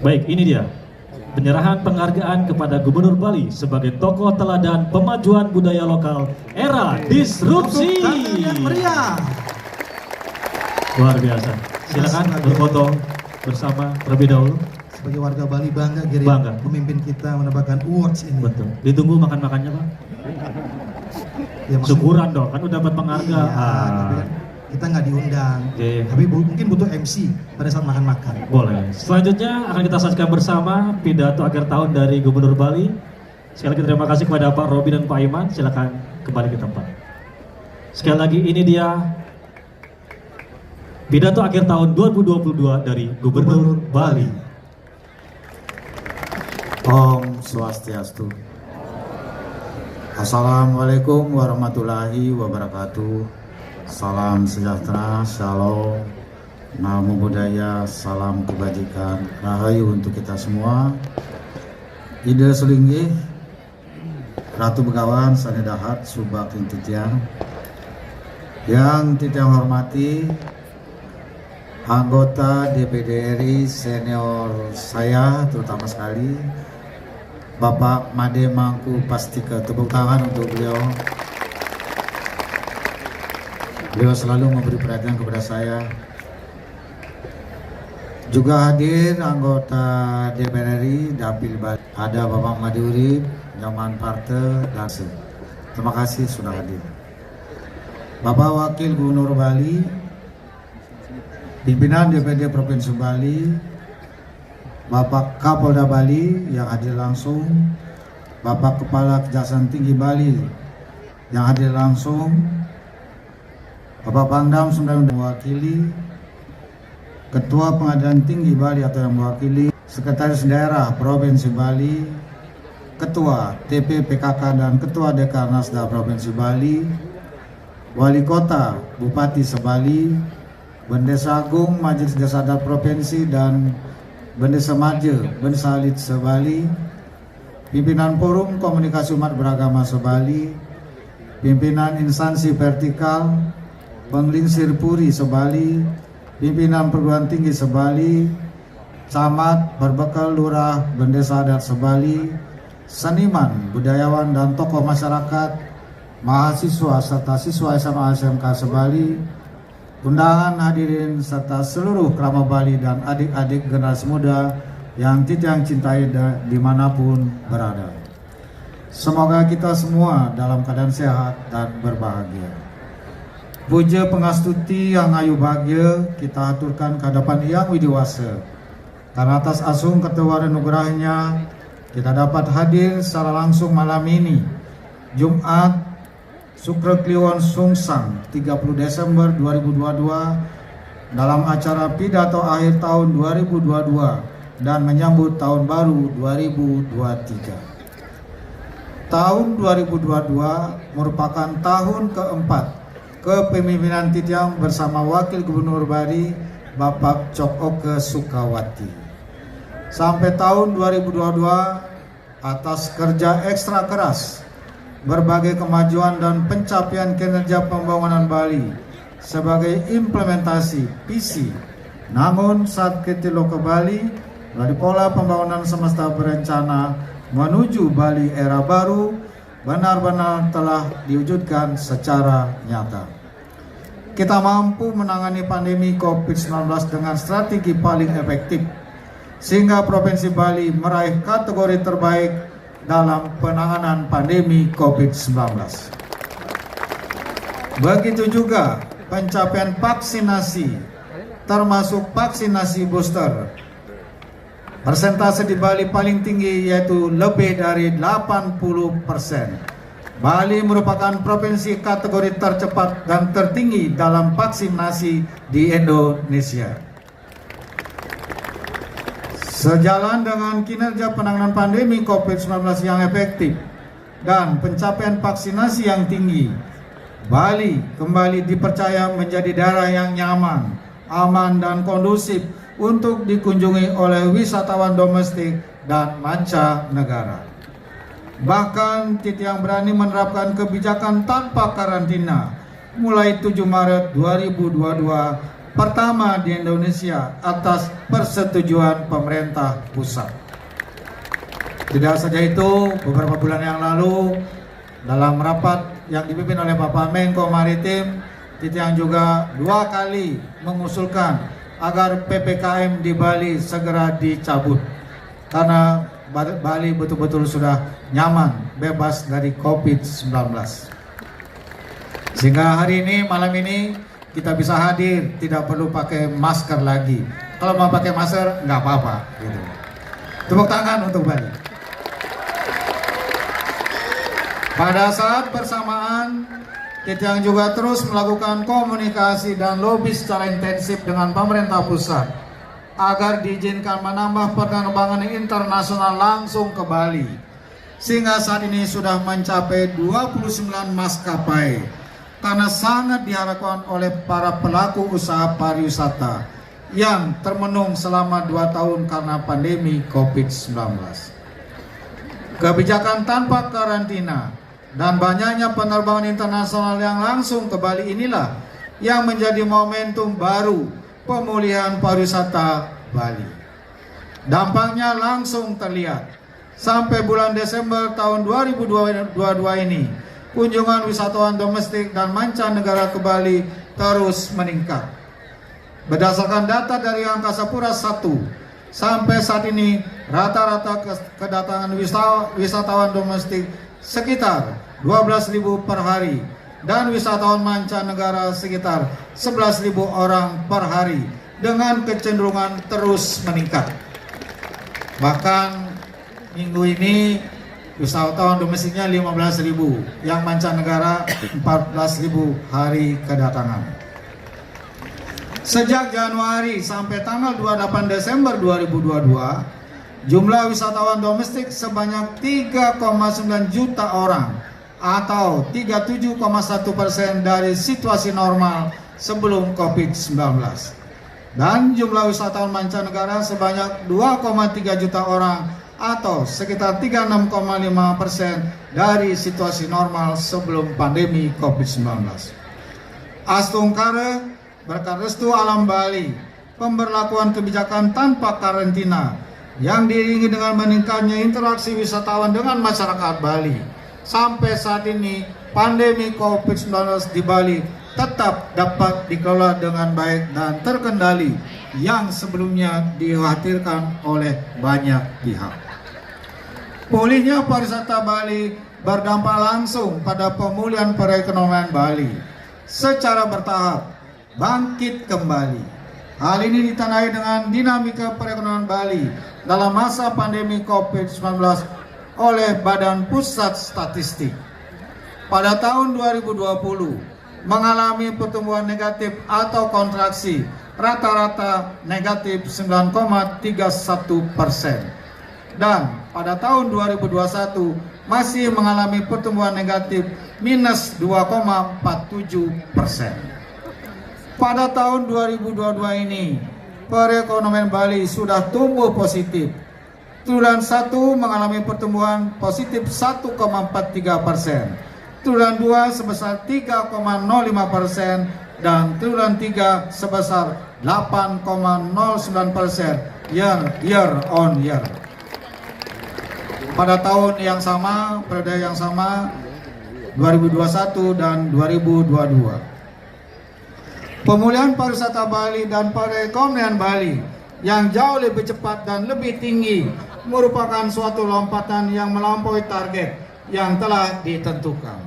Baik, ini dia penyerahan penghargaan kepada Gubernur Bali sebagai tokoh teladan pemajuan budaya lokal era disrupsi. Luar biasa. Silakan berfoto bersama terlebih dahulu. Sebagai warga Bali bangga, Giri, Bangga. pemimpin kita mendapatkan awards ini. Betul. Ditunggu makan-makannya, Pak. Ya, maksudnya- Syukuran dong, kan udah dapat penghargaan. Iya, tapi kan kita nggak diundang. Oke. Tapi mungkin butuh MC pada saat makan-makan. Boleh. Selanjutnya akan kita saksikan bersama pidato akhir tahun dari Gubernur Bali. Sekali lagi terima kasih kepada Pak Robi dan Pak Iman. Silakan kembali ke tempat. Sekali lagi ini dia pidato akhir tahun 2022 dari Gubernur Bali. Om Swastiastu. Assalamualaikum warahmatullahi wabarakatuh. Salam sejahtera, shalom, namo buddhaya, salam kebajikan, rahayu untuk kita semua. Ida Sulinggih, Ratu Begawan, Sanedahat, Subak Titiang. Yang Titiang hormati, anggota DPD RI senior saya terutama sekali, Bapak Made Mangku Pastika. Tepuk tangan untuk beliau. Beliau selalu memberi perhatian kepada saya. Juga hadir anggota DPR RI Dapil Bali. Ada Bapak Maduri, Nyaman Parte, dan terima kasih sudah hadir. Bapak Wakil Gubernur Bali, pimpinan DPD Provinsi Bali, Bapak Kapolda Bali yang hadir langsung, Bapak Kepala Kejaksaan Tinggi Bali yang hadir langsung, Bapak Pangdam Sunda yang mewakili, Ketua Pengadilan Tinggi Bali atau yang mewakili, Sekretaris Daerah Provinsi Bali, Ketua TPPKK dan Ketua Dekarnasda Provinsi Bali, Wali Kota Bupati Sebali, Bendesa Agung Majelis Desa Adat Provinsi dan Bendesa Maje Bendesa Alit Sebali, pimpinan Forum Komunikasi Umat Beragama Sebali, pimpinan instansi vertikal, Penglingsir Puri Sebali, pimpinan Perguruan Tinggi Sebali, camat, berbekal lurah, Bendesa Adat Sebali, seniman, budayawan dan tokoh masyarakat, mahasiswa serta siswa SMA SMK Sebali, undangan hadirin serta seluruh kerabat Bali dan adik-adik generasi muda yang Titiang cintai dimanapun berada. Semoga kita semua dalam keadaan sehat dan berbahagia. Puja pengastuti yang ayu bahagia kita aturkan ke hadapan Yang Widiwasa. Karena atas asung ketua dan nugerahnya kita dapat hadir secara langsung malam ini, Jumat Sukra Kliwon Sungsang 30 Desember 2022 dalam acara pidato akhir tahun 2022 dan menyambut tahun baru 2023. Tahun 2022 merupakan tahun keempat kepemimpinan Titiang bersama Wakil Gubernur Bali Bapak Cok Oke Sukawati. Sampai tahun 2022 atas kerja ekstra keras, berbagai kemajuan dan pencapaian kinerja pembangunan Bali sebagai implementasi visi. Namun saat kita ke Bali dari pola pembangunan semesta berencana menuju Bali era baru benar-benar telah diwujudkan secara nyata. Kita mampu menangani pandemi COVID-19 dengan strategi paling efektif sehingga Provinsi Bali meraih kategori terbaik dalam penanganan pandemi COVID-19. Begitu juga pencapaian vaksinasi, termasuk vaksinasi booster. Persentase di Bali paling tinggi yaitu lebih dari 80%. Bali merupakan provinsi kategori tercepat dan tertinggi dalam vaksinasi di Indonesia. Sejalan dengan kinerja penanganan pandemi COVID-19 yang efektif dan pencapaian vaksinasi yang tinggi, Bali kembali dipercaya menjadi daerah yang nyaman, aman dan kondusif untuk dikunjungi oleh wisatawan domestik dan mancanegara. Bahkan Titiang berani menerapkan kebijakan tanpa karantina mulai 7 Maret 2022 pertama di Indonesia atas persetujuan pemerintah pusat. Tidak saja itu, beberapa bulan yang lalu dalam rapat yang dipimpin oleh Bapak Menko Maritim, Titiang juga 2 kali mengusulkan agar PPKM di Bali segera dicabut karena Bali betul-betul sudah nyaman bebas dari COVID-19. Sehingga hari ini, malam ini kita bisa hadir, tidak perlu pakai masker lagi. Kalau mau pakai masker nggak apa-apa gitu. Tepuk tangan untuk Bali. Pada saat bersamaan, Titiang juga terus melakukan komunikasi dan lobby secara intensif dengan pemerintah pusat agar diizinkan menambah penerbangan internasional langsung ke Bali. Sehingga saat ini sudah mencapai 29 maskapai, karena sangat diharapkan oleh para pelaku usaha pariwisata yang termenung selama 2 tahun karena pandemi COVID-19. Kebijakan tanpa karantina dan banyaknya penerbangan internasional yang langsung ke Bali inilah yang menjadi momentum baru pemulihan pariwisata Bali. Dampaknya langsung terlihat. Sampai bulan Desember tahun 2022 ini, kunjungan wisatawan domestik dan mancanegara ke Bali terus meningkat. Berdasarkan data dari Angkasa Pura I, sampai saat ini rata-rata kedatangan wisatawan domestik sekitar 12.000 per hari dan wisatawan mancanegara sekitar 11.000 orang per hari dengan kecenderungan terus meningkat. Bahkan minggu ini wisatawan domestiknya 15.000, yang mancanegara 14.000 hari kedatangan. Sejak Januari sampai tanggal 28 Desember 2022, jumlah wisatawan domestik sebanyak 3,9 juta orang atau 37,1% dari situasi normal sebelum COVID-19. Dan jumlah wisatawan mancanegara sebanyak 2,3 juta orang atau sekitar 36,5% dari situasi normal sebelum pandemi COVID-19. Astungkara berkat restu alam Bali, pemberlakuan kebijakan tanpa karantina yang diiringi dengan meningkatnya interaksi wisatawan dengan masyarakat Bali. Sampai saat ini pandemi COVID-19 di Bali tetap dapat dikelola dengan baik dan terkendali yang sebelumnya dikhawatirkan oleh banyak pihak. Pulihnya pariwisata Bali berdampak langsung pada pemulihan perekonomian Bali secara bertahap bangkit kembali. Hal ini ditandai dengan dinamika perekonomian Bali dalam masa pandemi COVID-19 oleh Badan Pusat Statistik. Pada tahun 2020 mengalami pertumbuhan negatif atau kontraksi rata-rata negatif 9,31%. Dan pada tahun 2021 masih mengalami pertumbuhan negatif minus 2,47%. Pada tahun 2022 ini, perekonomian Bali sudah tumbuh positif. Triwulan 1 mengalami pertumbuhan positif 1,43%. Triwulan 2 sebesar 3,05% dan triwulan 3 sebesar 8,09% year on year. Pada tahun yang sama, periode yang sama 2021 dan 2022. Pemulihan pariwisata Bali dan perekonomian Bali yang jauh lebih cepat dan lebih tinggi merupakan suatu lompatan yang melampaui target yang telah ditentukan.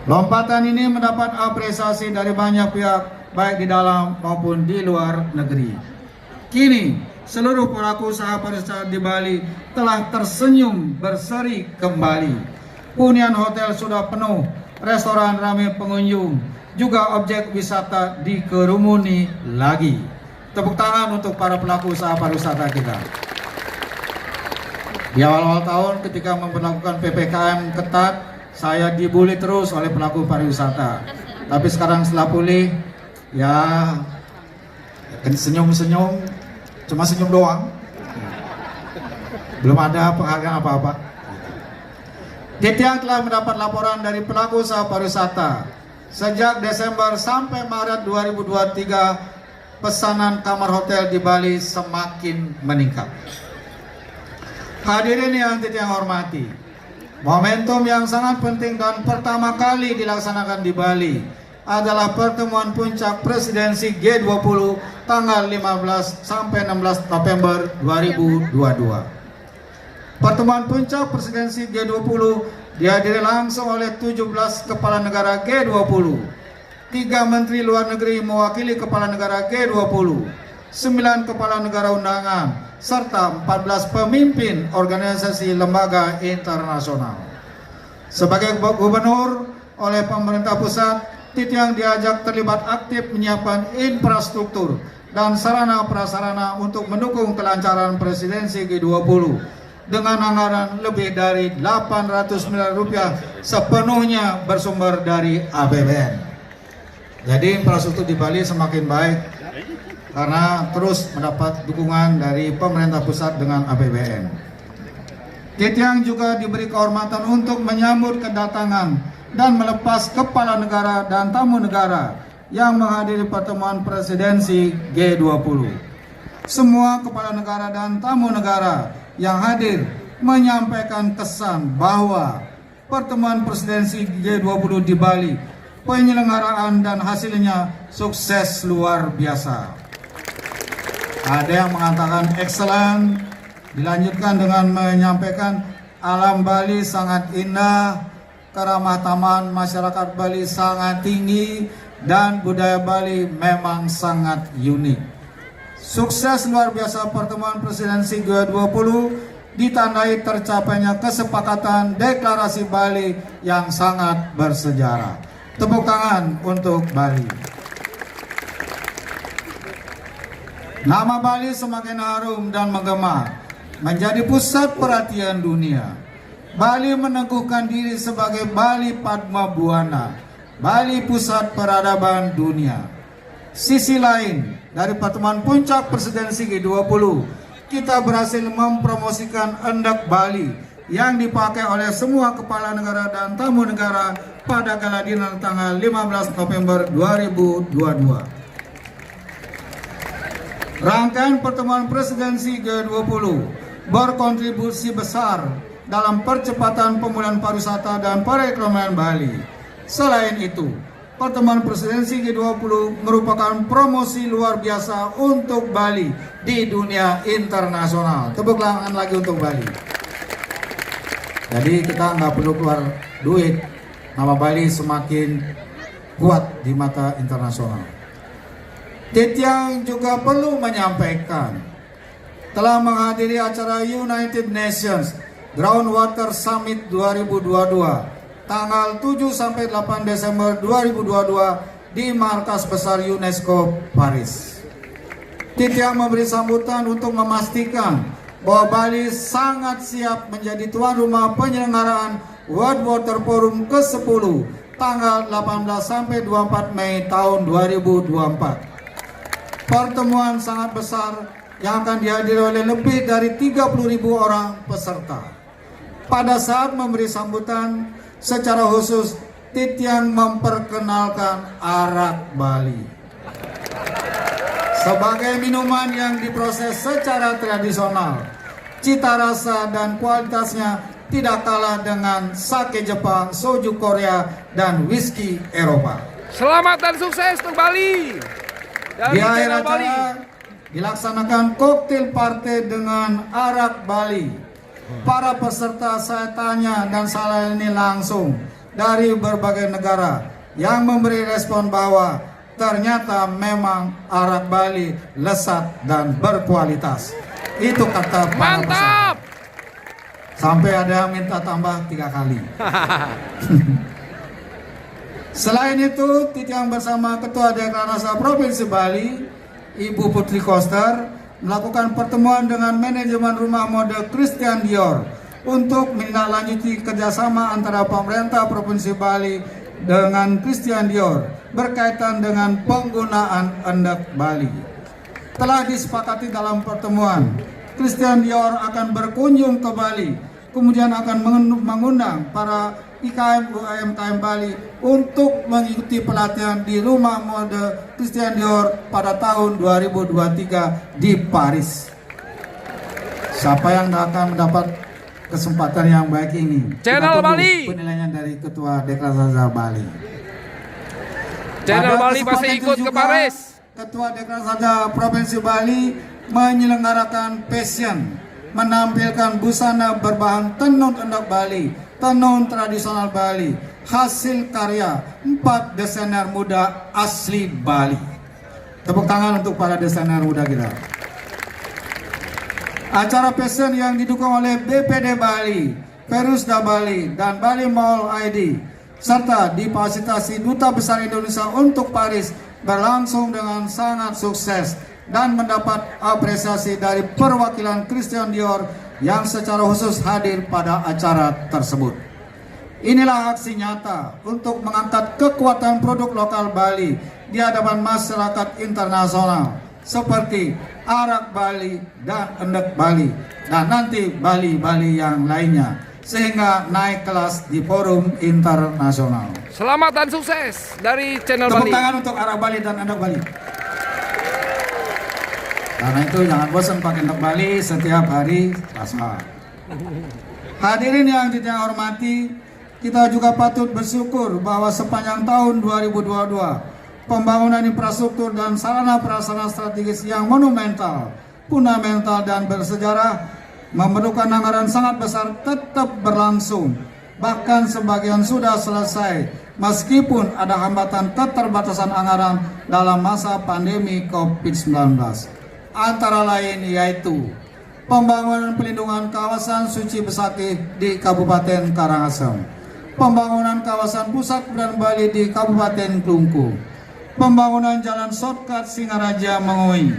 Lompatan ini mendapat apresiasi dari banyak pihak baik di dalam maupun di luar negeri. Kini seluruh pelaku usaha pariwisata di Bali telah tersenyum berseri kembali. Hunian hotel sudah penuh, restoran ramai pengunjung, juga objek wisata dikerumuni lagi. Tepuk tangan untuk para pelaku usaha pariwisata kita. Di awal-awal tahun ketika memperlakukan PPKM ketat, saya dibully terus oleh pelaku pariwisata. Tapi sekarang setelah pulih, ya senyum-senyum, cuma senyum doang. Belum ada penghargaan apa-apa. Titiang telah mendapat laporan dari pelaku usaha pariwisata Sejak Desember sampai Maret 2023, pesanan kamar hotel di Bali semakin meningkat. Hadirin yang tidak hormati, momentum yang sangat penting dan pertama kali dilaksanakan di Bali adalah pertemuan puncak presidensi G20 tanggal 15 sampai 16 November 2022. Pertemuan puncak presidensi G20 dihadiri langsung oleh 17 kepala negara G20, 3 menteri luar negeri mewakili kepala negara G20, 9 kepala negara undangan, serta 14 pemimpin organisasi lembaga internasional. Sebagai gubernur oleh pemerintah pusat, Titiang diajak terlibat aktif menyiapkan infrastruktur dan sarana-prasarana untuk mendukung kelancaran presidensi G20 dengan anggaran lebih dari 800 miliar rupiah sepenuhnya bersumber dari APBN. Jadi infrastruktur di Bali semakin baik karena terus mendapat dukungan dari pemerintah pusat dengan APBN. Titiang juga diberi kehormatan untuk menyambut kedatangan dan melepas kepala negara dan tamu negara yang menghadiri pertemuan presidensi G20. Semua kepala negara dan tamu negara yang hadir menyampaikan kesan bahwa pertemuan presidensi G20 di Bali, penyelenggaraan dan hasilnya sukses luar biasa. Ada yang mengatakan excellent, dilanjutkan dengan menyampaikan alam Bali sangat indah, keramah tamahan masyarakat Bali sangat tinggi, dan budaya Bali memang sangat unik. Sukses luar biasa pertemuan presidensi G20 ditandai tercapainya kesepakatan deklarasi Bali yang sangat bersejarah. Tepuk tangan untuk Bali. Nama Bali semakin harum dan menggema, menjadi pusat perhatian dunia. Bali meneguhkan diri sebagai Bali Padma Buana, Bali pusat peradaban dunia. Sisi lain, dari pertemuan puncak presidensi G20, kita berhasil mempromosikan Endak Bali yang dipakai oleh semua kepala negara dan tamu negara pada gala dinner tanggal 15 November 2022. Rangkaian pertemuan presidensi G20 berkontribusi besar dalam percepatan pemulihan pariwisata dan perekonomian Bali. Selain itu, pertemuan presidensi G20 merupakan promosi luar biasa untuk Bali di dunia internasional. Tepuk tangan lagi untuk Bali. Jadi kita nggak perlu keluar duit, nama Bali semakin kuat di mata internasional. Titiang juga perlu menyampaikan telah menghadiri acara United Nations Groundwater Summit 2022 tanggal 7 sampai 8 Desember 2022 di markas besar UNESCO Paris. Titiang memberi sambutan untuk memastikan bahwa Bali sangat siap menjadi tuan rumah penyelenggaraan World Water Forum ke-10 tanggal 18 sampai 24 Mei tahun 2024. Pertemuan sangat besar yang akan dihadiri oleh lebih dari 30.000 orang peserta. Pada saat memberi sambutan, secara khusus Titiang memperkenalkan arak Bali sebagai minuman yang diproses secara tradisional. Cita rasa dan kualitasnya tidak kalah dengan sake Jepang, soju Korea, dan whisky Eropa. Selamat dan sukses untuk Bali. Di akhir acara dilaksanakan koktail party dengan arak Bali. Para peserta saya tanya dan saya ini langsung dari berbagai negara yang memberi respon bahwa ternyata memang arak Bali lezat dan berkualitas. Itu kata para peserta. Sampai ada yang minta tambah 3 kali. Selain itu, Titiang bersama Ketua Dekranasda Provinsi Bali, Ibu Putri Koster, melakukan pertemuan dengan manajemen rumah mode Christian Dior untuk menindaklanjuti kerjasama antara pemerintah Provinsi Bali dengan Christian Dior berkaitan dengan penggunaan Endak Bali. Telah disepakati dalam pertemuan, Christian Dior akan berkunjung ke Bali kemudian akan mengundang para IKM UMKM Bali untuk mengikuti pelatihan di Rumah Mode Christian Dior pada tahun 2023 di Paris. Siapa yang akan mendapat kesempatan yang baik ini? Channel Kita tunggu Bali. penilaian dari Ketua Dekranasda Bali. Channel Pada Bali kesempatan masih itu ikut ke juga, Paris. Ketua Dekranasda Provinsi Bali menyelenggarakan passion, menampilkan busana berbahan tenun endek Bali, tenun tradisional Bali, hasil karya 4 desainer muda asli Bali. Tepuk tangan untuk para desainer muda kita. Acara passion yang didukung oleh BPD Bali, Perusda Bali, dan Bali Mall ID, serta difasilitasi Duta Besar Indonesia untuk Paris berlangsung dengan sangat sukses dan mendapat apresiasi dari perwakilan Christian Dior yang secara khusus hadir pada acara tersebut. Inilah aksi nyata untuk mengangkat kekuatan produk lokal Bali di hadapan masyarakat internasional seperti arak Bali dan endek Bali, dan nanti Bali-Bali yang lainnya, sehingga naik kelas di forum internasional. Selamat dan sukses dari channel Tepuk Bali. tangan untuk arak Bali dan endek Bali. Karena itu jangan bosan pakai endek Bali setiap hari Selasa. Hadirin yang kita hormati, kita juga patut bersyukur bahwa sepanjang tahun 2022 pembangunan infrastruktur dan sarana prasarana strategis yang monumental, fundamental, dan bersejarah memerlukan anggaran sangat besar tetap berlangsung. Bahkan sebagian sudah selesai meskipun ada hambatan keterbatasan anggaran dalam masa pandemi COVID-19. Antara lain yaitu pembangunan pelindungan kawasan Suci Besakih di Kabupaten Karangasem, pembangunan kawasan pusat Budaya Bali di Kabupaten Klungkung, pembangunan jalan shortcut Singaraja Mengui,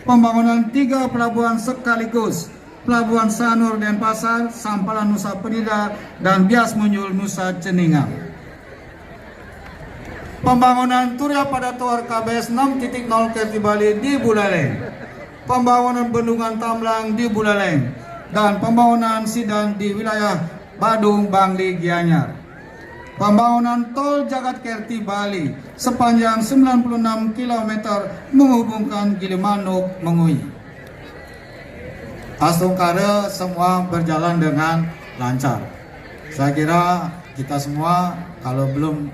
pembangunan 3 pelabuhan sekaligus, Pelabuhan Sanur Denpasar, Sampalan Nusa Penida, dan Bias Munyul Nusa Ceningan. Pembangunan Turya pada Tower KBS 6.0 Kerti Bali di Buleleng, pembangunan Bendungan Tamlang di Buleleng, dan pembangunan Sidan di wilayah Badung Bangli Gianyar. Pembangunan tol Jagat Kerti Bali sepanjang 96 km menghubungkan Gilimanuk Mengui. Astungkare semua berjalan dengan lancar. Saya kira kita semua kalau belum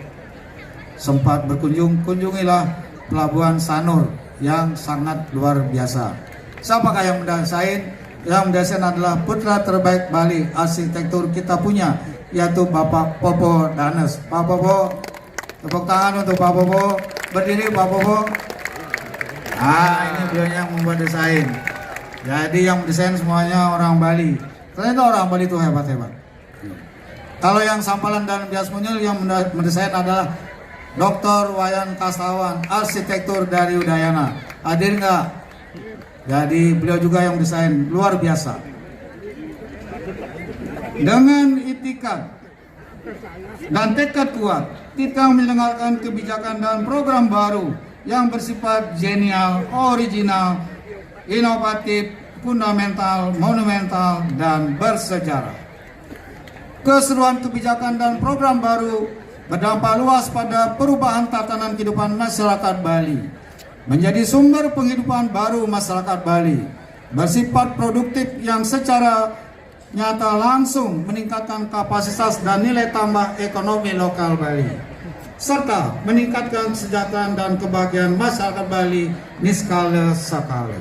sempat berkunjung, kunjungilah Pelabuhan Sanur yang sangat luar biasa. Siapakah yang mendesain? Yang mendesain adalah putra terbaik Bali, arsitektur kita punya, yaitu Bapak Popo Danes. Pak Popo, tepuk tangan untuk Pak Popo. Berdiri Pak Popo. Ini beliau yang membuat desain. Jadi yang mendesain semuanya orang Bali. Ternyata orang Bali itu hebat-hebat. Kalau yang Sampalan dan Bias Munyul yang mendesain adalah Dr. Wayan Kastawan, arsitektur dari Udayana. Hadir nggak? Jadi beliau juga yang desain, luar biasa. Dengan itikad dan tekad kuat, kita mendengarkan kebijakan dan program baru yang bersifat genial, original, inovatif, fundamental, monumental, dan bersejarah. Keseluruhan kebijakan dan program baru berdampak luas pada perubahan tatanan kehidupan masyarakat Bali, menjadi sumber penghidupan baru masyarakat Bali, bersifat produktif yang secara nyata langsung meningkatkan kapasitas dan nilai tambah ekonomi lokal Bali, serta meningkatkan kesejahteraan dan kebahagiaan masyarakat Bali niskala sakala.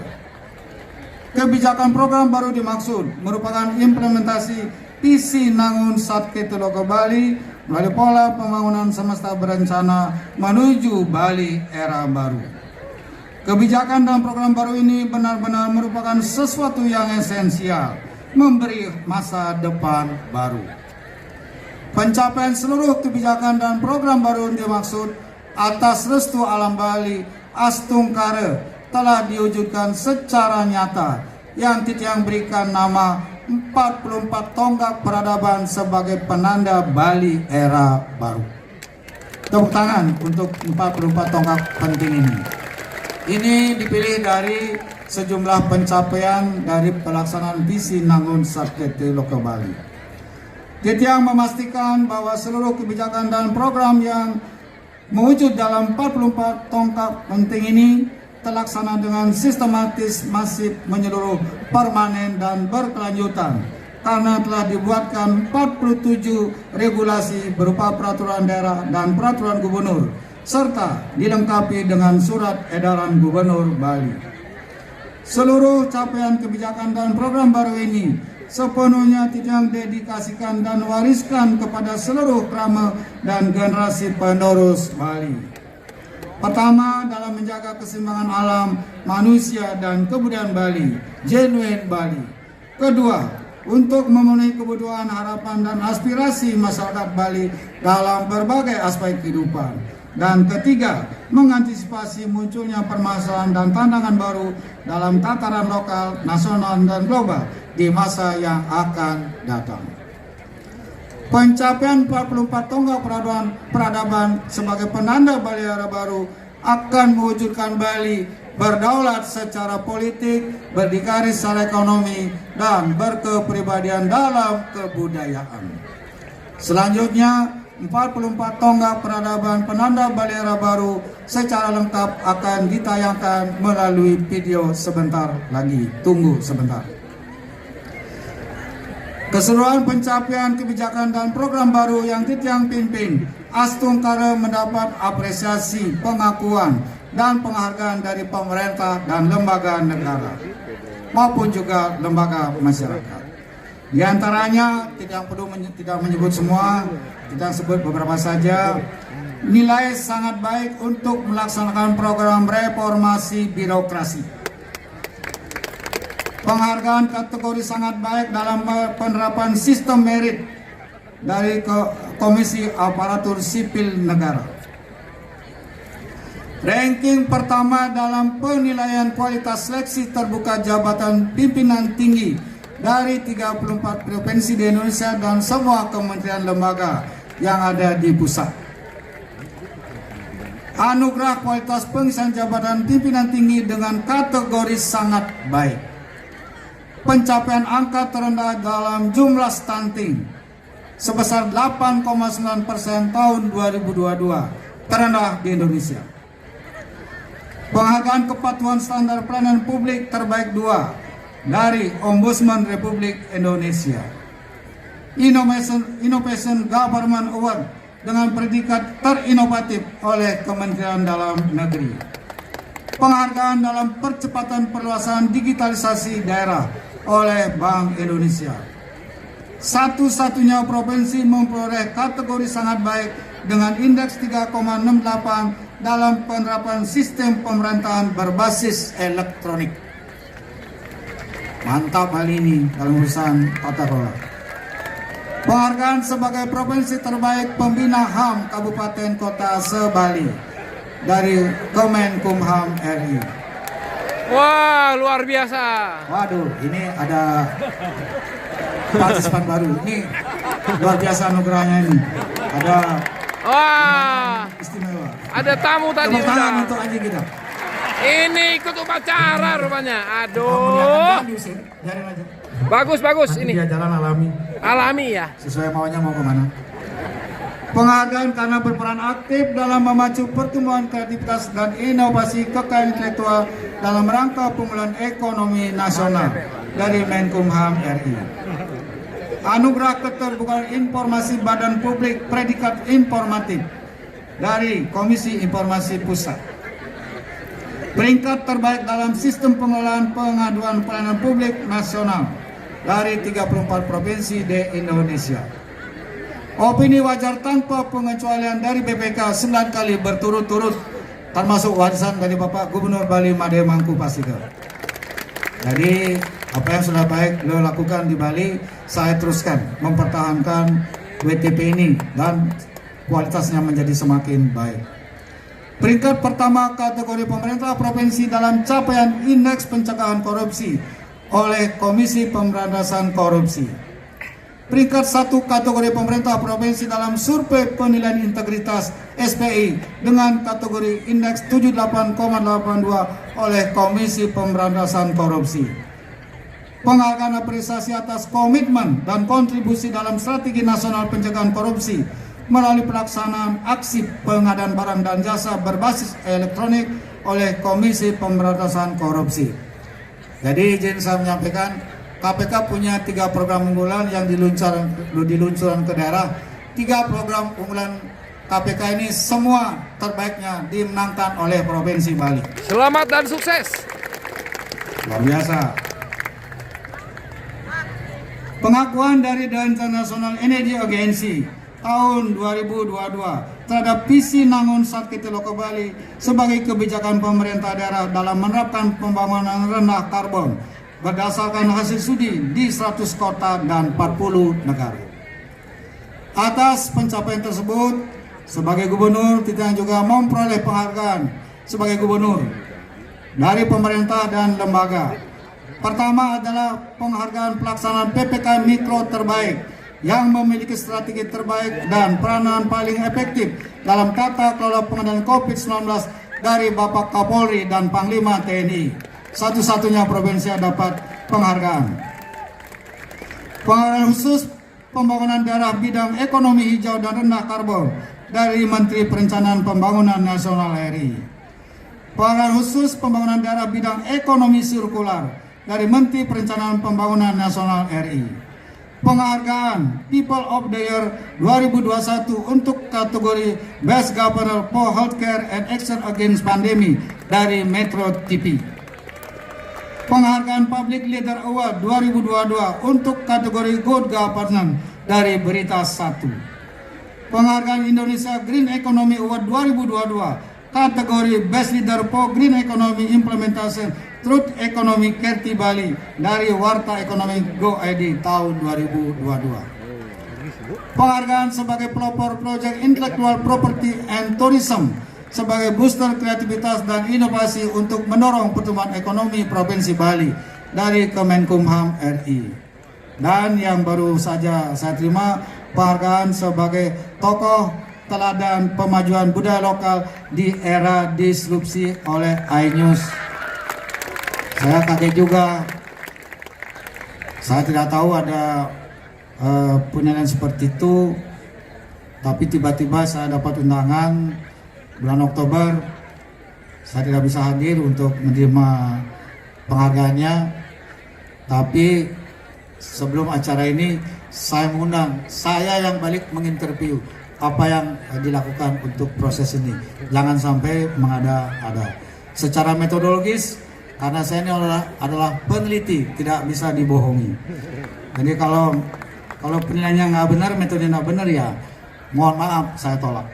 Kebijakan program baru dimaksud merupakan implementasi visi Nangun Satketu Loko Bali melalui pola pembangunan semesta berencana menuju Bali era baru. Kebijakan dan program baru ini benar-benar merupakan sesuatu yang esensial, memberi masa depan baru. Pencapaian seluruh kebijakan dan program baru dimaksud atas restu alam Bali Astungkare telah diwujudkan secara nyata, yang Titiang berikan nama 44 tonggak peradaban sebagai penanda Bali era baru. Tepuk tangan untuk 44 tonggak penting ini. Ini dipilih dari sejumlah pencapaian dari pelaksanaan visi Nangun Satketu Loko Bali. Titiang memastikan bahwa seluruh kebijakan dan program yang mewujud dalam 44 tonggak penting ini terlaksana dengan sistematis, masif, menyeluruh, permanen, dan berkelanjutan karena telah dibuatkan 47 regulasi berupa peraturan daerah dan peraturan gubernur serta dilengkapi dengan surat edaran gubernur Bali. Seluruh capaian kebijakan dan program baru ini sepenuhnya Titiang dedikasikan dan wariskan kepada seluruh krama dan generasi penerus Bali. Pertama, dalam menjaga keseimbangan alam, manusia, dan kebudayaan Bali, Genuine Bali. Kedua, untuk memenuhi kebutuhan, harapan, dan aspirasi masyarakat Bali dalam berbagai aspek kehidupan. Dan ketiga, mengantisipasi munculnya permasalahan dan tantangan baru dalam tataran lokal, nasional, dan global di masa yang akan datang. Pencapaian 44 tonggak peradaban sebagai penanda Bali era baru akan mewujudkan Bali berdaulat secara politik, berdikari secara ekonomi, dan berkepribadian dalam kebudayaan. Selanjutnya, 44 tonggak peradaban penanda Bali era baru secara lengkap akan ditayangkan melalui video sebentar lagi. Tunggu sebentar. Keseluruhan pencapaian kebijakan dan program baru yang Titiang pimpin Astungkara mendapat apresiasi, pengakuan, dan penghargaan dari pemerintah dan lembaga negara maupun juga lembaga masyarakat. Di antaranya tidak menyebut semua, kita sebut beberapa saja. Nilai sangat baik untuk melaksanakan program reformasi birokrasi. Penghargaan kategori sangat baik dalam penerapan sistem merit dari Komisi Aparatur Sipil Negara. Ranking pertama dalam penilaian kualitas seleksi terbuka jabatan pimpinan tinggi dari 34 provinsi di Indonesia dan semua kementerian lembaga yang ada di pusat. Anugerah kualitas pengisian jabatan pimpinan tinggi dengan kategori sangat baik. Pencapaian angka terendah dalam jumlah stunting sebesar 8,9% tahun 2022, terendah di Indonesia. Penghargaan kepatuhan standar pelayanan publik terbaik 2 dari Ombudsman Republik Indonesia. Innovation Government Award dengan predikat terinovatif oleh Kementerian Dalam Negeri. Penghargaan dalam percepatan perluasan digitalisasi daerah oleh Bank Indonesia. Satu-satunya provinsi memperoleh kategori sangat baik dengan indeks 3,68 dalam penerapan sistem pemerintahan berbasis elektronik. Mantap hal ini dalam urusan tata kelola. Penghargaan sebagai provinsi terbaik pembina HAM Kabupaten Kota se-Bali dari Kemenkumham RI. Wah, luar biasa. Waduh, ini ada partisipan baru. Ini luar biasa anugerahnya ini. Ada Wah, istimewa. ada tamu tadi Tepuk tangan udah. untuk Anji kita. Ini ikut upacara rupanya. Kamu Aduh. diusir, biarin aja. Bagus, bagus Nanti ini. dia jalan alami, Alami ya. sesuai maunya mau kemana. Penghargaan karena berperan aktif dalam memacu pertumbuhan kreativitas dan inovasi kekayaan intelektual dalam rangka pemulihan ekonomi nasional dari Menkumham RI. Anugerah keterbukaan informasi Badan Publik predikat informatif dari Komisi Informasi Pusat. Peringkat terbaik dalam sistem pengelolaan pengaduan pelayanan publik nasional dari 34 provinsi di Indonesia. Opini wajar tanpa pengecualian dari BPK 9 kali berturut-turut, termasuk warisan dari Bapak Gubernur Bali Made Mangku Pasika. Jadi apa yang sudah baik beliau lakukan di Bali, saya teruskan mempertahankan WTP ini dan kualitasnya menjadi semakin baik. Peringkat pertama kategori pemerintah provinsi dalam capaian indeks pencegahan korupsi oleh Komisi Pemberantasan Korupsi. Peringkat 1 kategori pemerintah provinsi dalam survei penilaian integritas SPI dengan kategori indeks 78,82 oleh Komisi Pemberantasan Korupsi. penghargaan apresiasi atas komitmen dan kontribusi dalam strategi nasional pencegahan korupsi melalui pelaksanaan aksi pengadaan barang dan jasa berbasis elektronik oleh Komisi Pemberantasan Korupsi. Jadi izin saya menyampaikan, KPK punya 3 program unggulan yang diluncurkan ke daerah. 3 program unggulan KPK ini semua terbaiknya dimenangkan oleh Provinsi Bali. Selamat dan sukses. Luar biasa. Pengakuan dari The International Energy Agency tahun 2022 terhadap visi Nangun Sakti Loka Bali sebagai kebijakan pemerintah daerah dalam menerapkan pembangunan rendah karbon berdasarkan hasil studi di 100 kota dan 40 negara. Atas pencapaian tersebut, sebagai gubernur Titian juga memperoleh penghargaan sebagai gubernur dari pemerintah dan lembaga. Pertama adalah penghargaan pelaksanaan PPKM Mikro terbaik yang memiliki strategi terbaik dan peranan paling efektif dalam tata kelola pengendalian COVID-19 dari Bapak Kapolri dan Panglima TNI. Satu-satunya provinsi yang dapat penghargaan. Penghargaan khusus pembangunan daerah bidang ekonomi hijau dan rendah karbon dari Menteri Perencanaan Pembangunan Nasional RI. Penghargaan khusus pembangunan daerah bidang ekonomi sirkular dari Menteri Perencanaan Pembangunan Nasional RI. Penghargaan People of the Year 2021 untuk kategori Best Governor for Healthcare and Action Against Pandemic dari Metro TV. Penghargaan Public Leader Award 2022 untuk kategori Good Governance dari Berita 1. Penghargaan Indonesia Green Economy Award 2022 kategori Best Leader for Green Economy Implementation Truth Economy Kerti Bali dari Warta Ekonomi Go ID tahun 2022. Penghargaan sebagai pelopor proyek Intellectual Property and Tourism sebagai booster kreativitas dan inovasi untuk mendorong pertumbuhan ekonomi Provinsi Bali dari Kemenkumham RI. Dan yang baru saja saya terima penghargaan sebagai tokoh teladan pemajuan budaya lokal di era disrupsi oleh iNews. Saya kaget juga, saya tidak tahu ada penilaian seperti itu, tapi tiba-tiba saya dapat undangan bulan Oktober. Saya tidak bisa hadir untuk menerima penghargaannya, tapi sebelum acara ini saya mengundang, saya yang balik menginterview apa yang dilakukan untuk proses ini. Jangan sampai mengada-ada. Secara metodologis, karena saya ini adalah peneliti, tidak bisa dibohongi. Jadi kalau penilaiannya nggak benar, metodenya nggak benar, ya mohon maaf, saya tolak.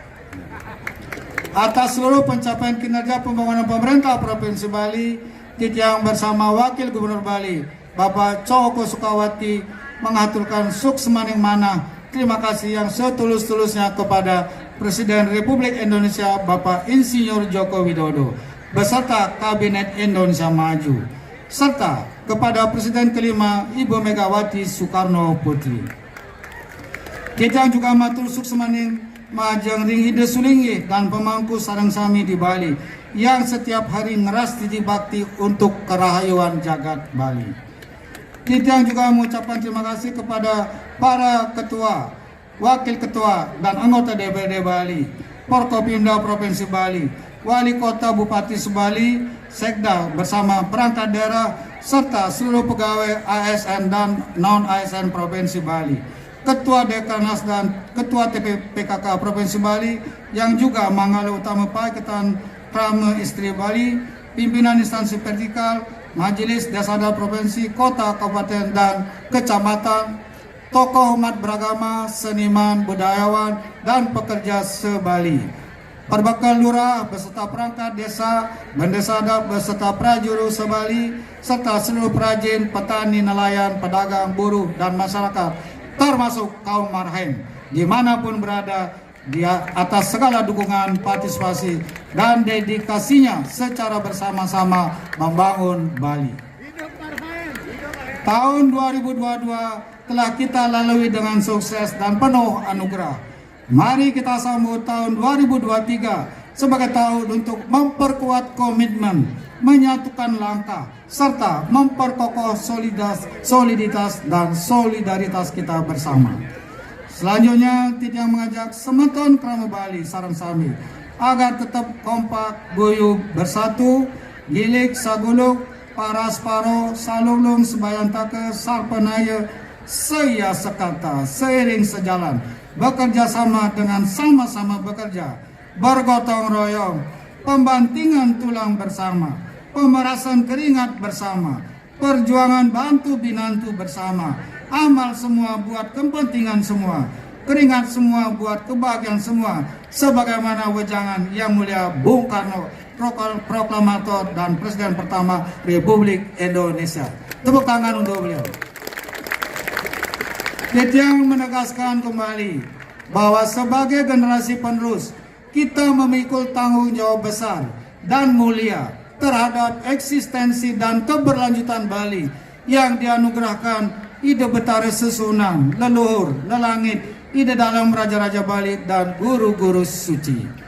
Atas seluruh pencapaian kinerja pembangunan pemerintah Provinsi Bali, Titian bersama Wakil Gubernur Bali, Bapak Coko Sukawati, mengaturkan suksemaning mana terima kasih yang setulus-tulusnya kepada Presiden Republik Indonesia Bapak Insinyur Joko Widodo beserta Kabinet Indonesia Maju, serta kepada Presiden kelima Ibu Megawati Soekarno Putri. Kita juga matur suksemaning majeng ring hide sulinggi dan pemangku sarang sami di Bali yang setiap hari ngeras titip bakti untuk kerahayuan jagat Bali. Kita juga mengucapkan terima kasih kepada para ketua, wakil ketua dan anggota DPRD Bali, Forkopimda Provinsi Bali, Wali Kota Bupati Sebali, Sekda bersama perangkat daerah serta seluruh pegawai ASN dan non-ASN Provinsi Bali, Ketua Dekarnas dan Ketua TPPKK Provinsi Bali yang juga Manggala Utama Paketan Prame Istri Bali, pimpinan instansi vertikal, Majelis Desada Provinsi, Kota, Kabupaten dan Kecamatan, tokoh umat beragama, seniman, budayawan dan pekerja sebali. Perbekal lurah beserta perangkat desa, Bendesada beserta prajuru sebali, serta seluruh perajin, petani, nelayan, pedagang, buruh, dan masyarakat, termasuk kaum marhaen, dimanapun berada, dia atas segala dukungan, partisipasi, dan dedikasinya secara bersama-sama membangun Bali. Tahun 2022 telah kita lalui dengan sukses dan penuh anugerah. Mari kita sambut tahun 2023 sebagai tahun untuk memperkuat komitmen, menyatukan langkah, serta memperkokoh soliditas dan solidaritas kita bersama. Selanjutnya, Titiang mengajak semeton Krama Bali sareng sami agar tetap kompak, guyup, bersatu, gilik, saguluk, paras paro, salulung, sebayantake, sarpenaya, saya sekata, seiring sejalan, bekerja sama dengan sama-sama bekerja, bergotong royong, pembantingan tulang bersama, pemerasan keringat bersama, perjuangan bantu binantu bersama, amal semua buat kepentingan semua, keringat semua buat kebahagiaan semua, sebagaimana wejangan Yang Mulia Bung Karno, proklamator dan Presiden pertama Republik Indonesia. Tepuk tangan untuk beliau. Titiang menegaskan kembali bahwa sebagai generasi penerus, kita memikul tanggung jawab besar dan mulia terhadap eksistensi dan keberlanjutan Bali yang dianugerahkan ide betara sesunan, leluhur, lelangit, ide dalam raja-raja Bali dan guru-guru suci.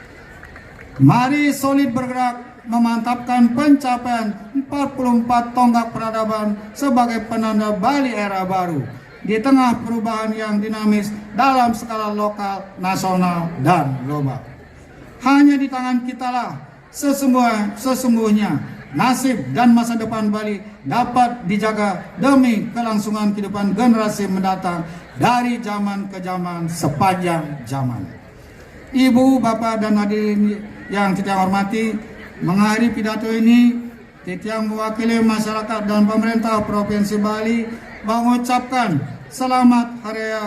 Mari solid bergerak memantapkan pencapaian 44 tonggak peradaban sebagai penanda Bali era baru di tengah perubahan yang dinamis dalam skala lokal, nasional, dan global. Hanya di tangan kitalah sesungguhnya nasib dan masa depan Bali dapat dijaga demi kelangsungan kehidupan generasi mendatang dari zaman ke zaman sepanjang zaman. Ibu, Bapak, dan hadirin yang Titiang hormati, mengakhiri pidato ini, Titiang mewakili masyarakat dan pemerintah Provinsi Bali mengucapkan selamat Hari Raya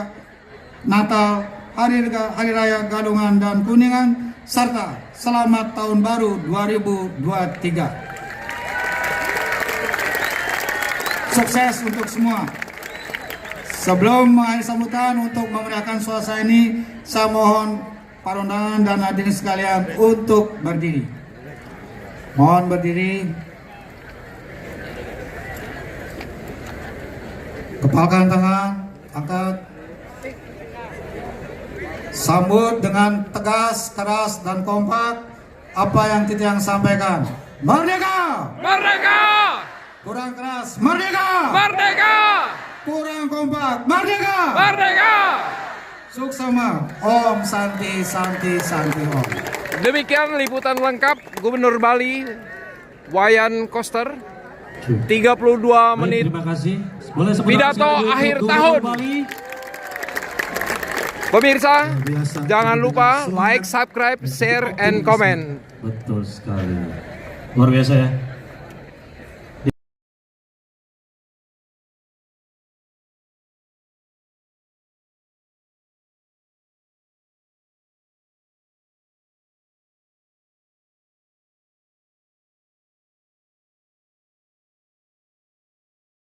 Natal, Hari Raya Galungan dan Kuningan, serta selamat Tahun Baru 2023. Sukses untuk semua. Sebelum mengakhiri sambutan untuk memeriahkan suasana ini, saya mohon para undangan dan hadirin sekalian untuk berdiri. Mohon berdiri. Kepalkan tangan, angkat. Sambut dengan tegas, keras, dan kompak apa yang Titiang sampaikan. Merdeka! Merdeka! Kurang keras, merdeka! Merdeka! Kurang kompak, merdeka! Merdeka! Suksema, Om Santi Santi Santi Om. Demikian liputan lengkap Gubernur Bali Wayan Koster, 32 menit. Terima kasih. Boleh Pidato akhir tahun. Pemirsa, biasa. jangan lupa like, subscribe, share, and comment. Betul sekali. Luar biasa ya.